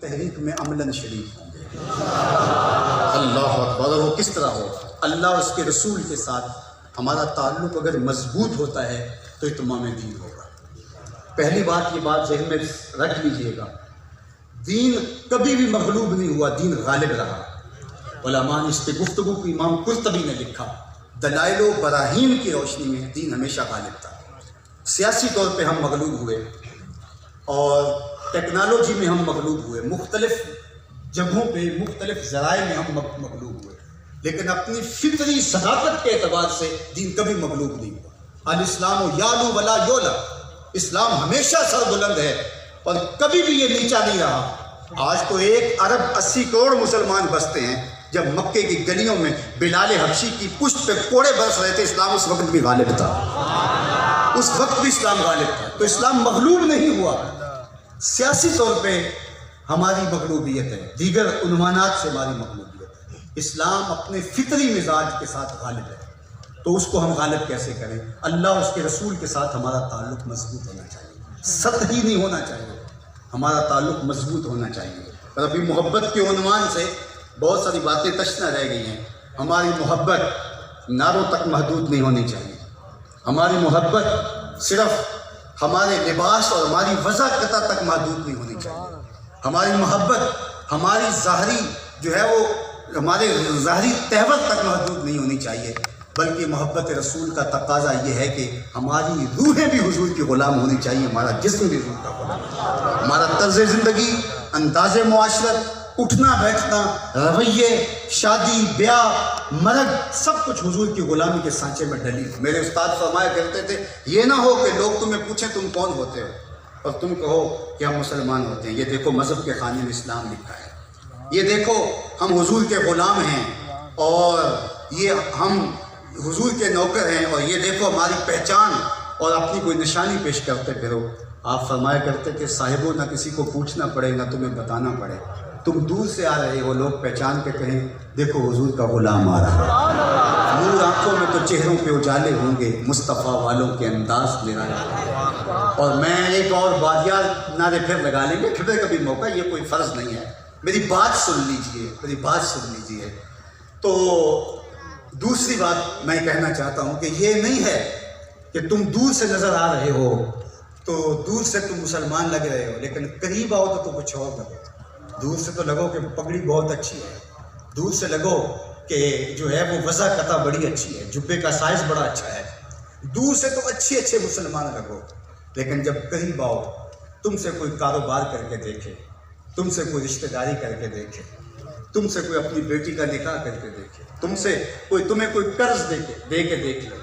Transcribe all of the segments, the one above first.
تحریک میں عملاً شریک ہوں گے۔ اللہ اکبر۔ اور وہ کس طرح ہو؟ اللہ اور اس کے رسول کے ساتھ ہمارا تعلق اگر مضبوط ہوتا ہے تو اتمام دین ہوگا۔ پہلی بات یہ بات ذہن میں رکھ لیجئے گا، دین کبھی بھی مغلوب نہیں ہوا، دین غالب رہا۔ علماء نے اس پہ گفتگو کی، امام قرطبی نے لکھا، دلائل و براہین کی روشنی میں دین ہمیشہ غالب تھا۔ سیاسی طور پہ ہم مغلوب ہوئے اور ٹیکنالوجی میں ہم مغلوب ہوئے، مختلف جگہوں پہ مختلف ذرائع میں ہم مغلوب ہوئے، لیکن اپنی فطری صداقت کے اعتبار سے دین کبھی مغلوب نہیں ہوا۔ الاسلام یعلو ولا یعلی، اسلام ہمیشہ سربلند ہے اور کبھی بھی یہ نیچا نہیں رہا۔ آج تو 1 ارب 80 کروڑ مسلمان بستے ہیں، جب مکے کی گلیوں میں بلال حبشی کی پشت پہ کوڑے برس رہے تھے، اسلام اس وقت بھی غالب تھا، اس وقت بھی اسلام غالب تھا۔ تو اسلام مغلوب نہیں ہوا۔ سیاسی طور پہ ہماری مغلوبیت ہے، دیگر عنوانات سے ہماری مغلوبیت ہے، اسلام اپنے فطری مزاج کے ساتھ غالب ہے۔ تو اس کو ہم غالب کیسے کریں؟ اللہ اور اس کے رسول کے ساتھ ہمارا تعلق مضبوط ہونا چاہیے، سطحی نہیں ہونا چاہیے، ہمارا تعلق مضبوط ہونا چاہیے۔ اور ابھی محبت کے عنوان سے بہت ساری باتیں تشنہ رہ گئی ہیں۔ ہماری محبت نعروں تک محدود نہیں ہونی چاہیے، ہماری محبت صرف ہمارے لباس اور ہماری وضاحت تک محدود نہیں ہونی چاہیے، ہماری محبت ہماری ظاہری جو ہے وہ ہمارے ظاہری تہور تک محدود نہیں ہونی چاہیے، بلکہ محبت رسول کا تقاضا یہ ہے کہ ہماری روحیں بھی حضور کی غلام ہونی چاہیے، ہمارا جسم بھی حضور کا غلام، ہمارا طرز زندگی، انداز معاشرت، اٹھنا بیٹھنا، رویے، شادی بیاہ، مرگ، سب کچھ حضور کی غلامی کے سانچے میں ڈلی۔ میرے استاد فرمایا کرتے تھے، یہ نہ ہو کہ لوگ تمہیں پوچھیں تم کون ہوتے ہو اور تم کہو کہ ہم مسلمان ہوتے ہیں، یہ دیکھو مذہب کے خانے میں اسلام لکھا ہے، یہ دیکھو ہم حضور کے غلام ہیں اور یہ ہم حضور کے نوکر ہیں، اور یہ دیکھو ہماری پہچان، اور اپنی کوئی نشانی پیش کرتے پھرو۔ آپ فرمایا کرتے کہ صاحبوں نہ کسی کو پوچھنا پڑے نہ تمہیں بتانا پڑے، تم دور سے آ رہے ہو، لوگ پہچان کے کہیں دیکھو حضور کا غلام آ رہا ہے، نور آنکھوں میں تو چہروں پہ اجالے ہوں گے، مصطفیٰ والوں کے انداز نرالا۔ اور میں ایک اور بادیار نعرے پھر لگا لیں گے، پھر کبھی موقع، یہ کوئی فرض نہیں ہے، میری بات سن لیجئے، میری بات سن لیجئے۔ تو دوسری بات میں کہنا چاہتا ہوں کہ یہ نہیں ہے کہ تم دور سے نظر آ رہے ہو تو دور سے تم مسلمان لگ رہے ہو، لیکن قریب آؤ تو کچھ اور لگو۔ دور سے تو لگو کہ پگڑی بہت اچھی ہے، دور سے لگو کہ جو ہے وہ وضع قطع بڑی اچھی ہے، جبے کا سائز بڑا اچھا ہے، دور سے تو اچھے مسلمان لگو، لیکن جب قریب آؤ تم سے کوئی کاروبار کر کے دیکھے، تم سے کوئی رشتہ داری کر کے دیکھے، تم سے کوئی اپنی بیٹی کا نکاح کر کے دیکھے، تمہیں کوئی قرض دے کے دیکھ لے،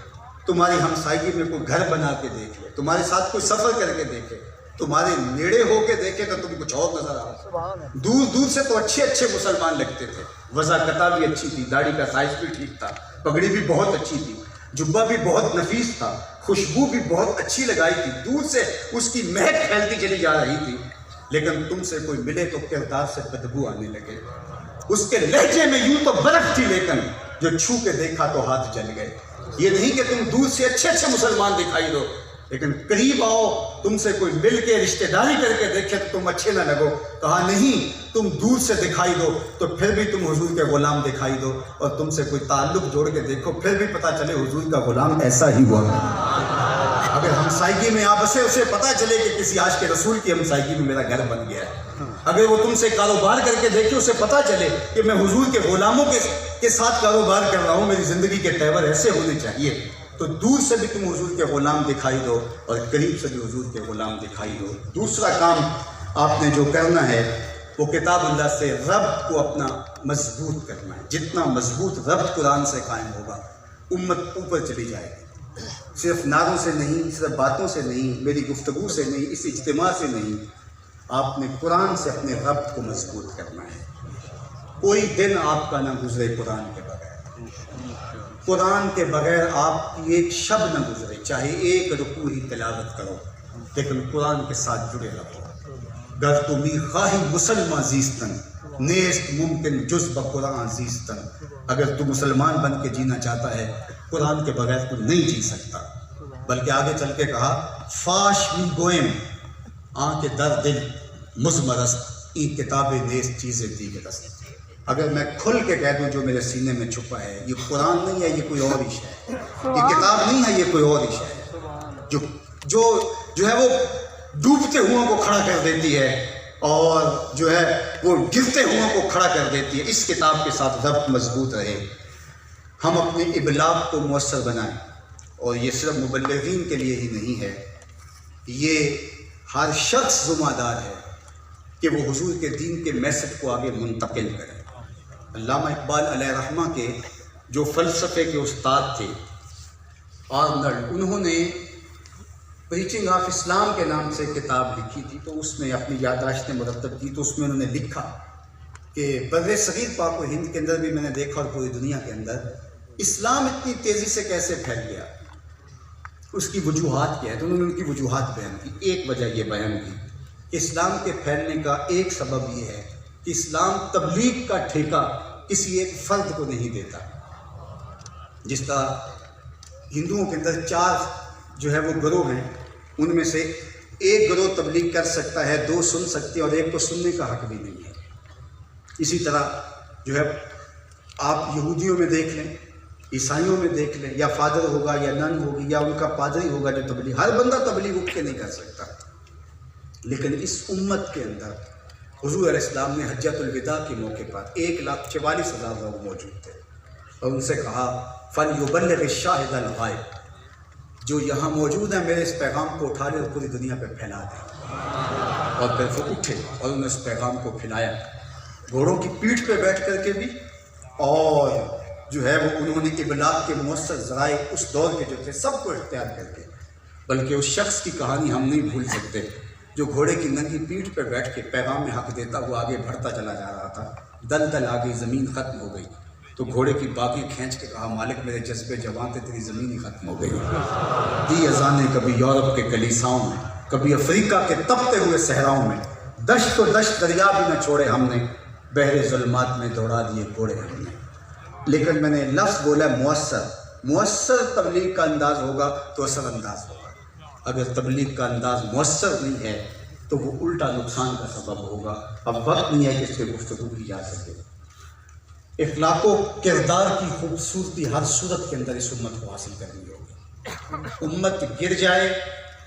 تمہاری ہمسائیگی میں کوئی گھر بنا کے دیکھ لے، تمہارے ساتھ کوئی سفر کر کے دیکھے، تمہارے نیڑے ہو کے دیکھے تو تم کچھ اور نظر آؤ۔ دور دور سے تو اچھے مسلمان لگتے تھے، وضع قطع بھی اچھی تھی، داڑھی کا سائز بھی ٹھیک تھا، پگڑی بھی بہت اچھی تھی، جبہ بھی بہت نفیس تھا، خوشبو بھی بہت اچھی لگائی تھی، دور سے اس کی مہک پھیلتی چلی جا رہی تھی، لیکن تم سے کوئی ملے تو کردار سے بدبو آنے لگے، اس کے لہجے میں یوں تو برف تھی، لیکن جو چھو کے دیکھا تو ہاتھ جل گئے۔ یہ نہیں کہ تم دور سے اچھے مسلمان دکھائی دو، لیکن قریب آؤ، تم سے کوئی مل کے رشتہ داری کر کے دیکھے تو تم اچھے نہ لگو۔ کہا نہیں، تم دور سے دکھائی دو تو پھر بھی تم حضور کے غلام دکھائی دو، اور تم سے کوئی تعلق جوڑ کے دیکھو پھر بھی پتہ چلے حضور کا غلام ایسا ہی ہوا۔ اگر ہمسائیگی میں آپ بسے، اسے پتہ چلے کہ کسی عاشق رسول کی ہمسائیگی میں میرا گھر بن گیا ہے۔ اگر وہ تم سے کاروبار کر کے دیکھے، اسے پتہ چلے کہ میں حضور کے غلاموں کے ساتھ کاروبار کر رہا ہوں، میری زندگی کے تیور ایسے ہونے چاہیے، تو دور سے بھی تم حضور کے غلام دکھائی دو اور قریب سے بھی حضور کے غلام دکھائی دو۔ دوسرا کام آپ نے جو کرنا ہے وہ کتاب اللہ سے ربط کو اپنا مضبوط کرنا ہے۔ جتنا مضبوط ربط قرآن سے قائم ہوگا، امت اوپر چلی جائے گی۔ صرف نعروں سے نہیں، صرف باتوں سے نہیں، میری گفتگو سے نہیں، اس اجتماع سے نہیں، آپ نے قرآن سے اپنے ربط کو مضبوط کرنا ہے۔ کوئی دن آپ کا نہ گزرے قرآن کے بغیر، قرآن کے بغیر آپ کی ایک شب نہ گزرے، چاہے ایک رکوع ہی تلاوت کرو، لیکن قرآن کے ساتھ جڑے رہو۔ گر تمی خواہی مسلمان زیستن، نیست ممکن جز بقرآن زیستن۔ اگر تو مسلمان بن کے جینا چاہتا ہے، قرآن کے بغیر تو نہیں جی سکتا۔ بلکہ آگے چل کے کہا، فاش می گوئم آنکھ در دل مزمرست یہ کتابیں نیز چیزیں دیگر است۔ اگر میں کھل کے کہہ دوں جو میرے سینے میں چھپا ہے، یہ قرآن نہیں ہے، یہ کوئی اور ہی شے ہے، یہ کتاب نہیں ہے، یہ کوئی اور ہی شے ہے جو ہے وہ ڈوبتے ہوں کو کھڑا کر دیتی ہے اور جو ہے وہ گرتے ہوں کو کھڑا کر دیتی ہے۔ اس کتاب کے ساتھ ربط مضبوط رہے، ہم اپنے ابلاغ کو مؤثر بنائیں، اور یہ صرف مبلغین کے لیے ہی نہیں ہے، یہ ہر شخص ذمہ دار ہے کہ وہ حضور کے دین کے میسج کو آگے منتقل کرے۔ علامہ اقبال علیہ رحمہ کے جو فلسفے کے استاد تھے آرنلڈ، انہوں نے پریچنگ آف اسلام کے نام سے کتاب لکھی تھی، تو اس میں اپنی یادداشتیں مرتب کی، تو اس میں انہوں نے لکھا کہ بر صغیر پاک و ہند کے اندر بھی میں نے دیکھا اور پوری دنیا کے اندر اسلام اتنی تیزی سے کیسے پھیل گیا، اس کی وجوہات کیا ہے۔ تو انہوں نے ان کی وجوہات بیان کی۔ ایک وجہ یہ بیان کی کہ اسلام کے پھیلنے کا ایک سبب یہ ہے کہ اسلام تبلیغ کا ٹھیکہ کسی ایک فرد کو نہیں دیتا۔ جس طرح ہندوؤں کے اندر 4 جو ہے وہ گروہ ہیں، ان میں سے ایک گروہ تبلیغ کر سکتا ہے، 2 سن سکتے ہیں، اور ایک کو سننے کا حق بھی نہیں ہے۔ اسی طرح جو ہے آپ یہودیوں میں دیکھ لیں، عیسائیوں میں دیکھ لیں، یا فادر ہوگا یا نن ہوگی یا ان کا پادری ہوگا جو تبلیغ، ہر بندہ تبلیغ اٹھ کے نہیں کر سکتا۔ لیکن اس امت کے اندر حضور علیہ السلام نے حجۃ الوداع کے موقع پر 1,44,000 لوگ موجود تھے، اور ان سے کہا فَلْيُبَلِّغِ الشَّاهِدَ الْغَائِبَ، جو یہاں موجود ہیں میرے اس پیغام کو اٹھا لے اور پوری دنیا پہ پھیلا دیں۔ اور پھر وہ اٹھے اور انہوں نے اس پیغام کو پھیلایا، گھوڑوں کی پیٹھ پہ بیٹھ کر کے بھی، اور جو ہے وہ انہوں نے ابلاغ کے مؤثر ذرائع اس دور کے جو تھے سب کو اختیار کر کے، بلکہ اس شخص کی کہانی ہم نہیں بھول سکتے جو گھوڑے کی ننگی پیٹھ پہ بیٹھ کے پیغام میں حق دیتا ہوا آگے بڑھتا چلا جا رہا تھا، دل آ گئی، زمین ختم ہو گئی، تو گھوڑے کی باغیں کھینچ کے کہا مالک میرے جذبے جوان تھے، تیری زمین ہی ختم ہو گئی۔ دی اذانیں کبھی یورپ کے کلیساؤں میں، کبھی افریقہ کے تپتے ہوئے صحراؤں میں، دشت و دشت دریا بھی نہ چھوڑے ہم نے، بحر ظلمات میں دوڑا دیے گھوڑے ہم نے۔ لیکن میں نے لفظ بولا مؤثر تبلیغ کا انداز ہوگا تو اثر انداز ہوگا۔ اگر تبلیغ کا انداز مؤثر نہیں ہے تو وہ الٹا نقصان کا سبب ہوگا۔ اب وقت نہیں ہے کہ اس پہ گفتگو کی جا سکے۔ اخلاق و کردار کی خوبصورتی ہر صورت کے اندر اس امت کو حاصل کرنی ہوگی۔ امت گر جائے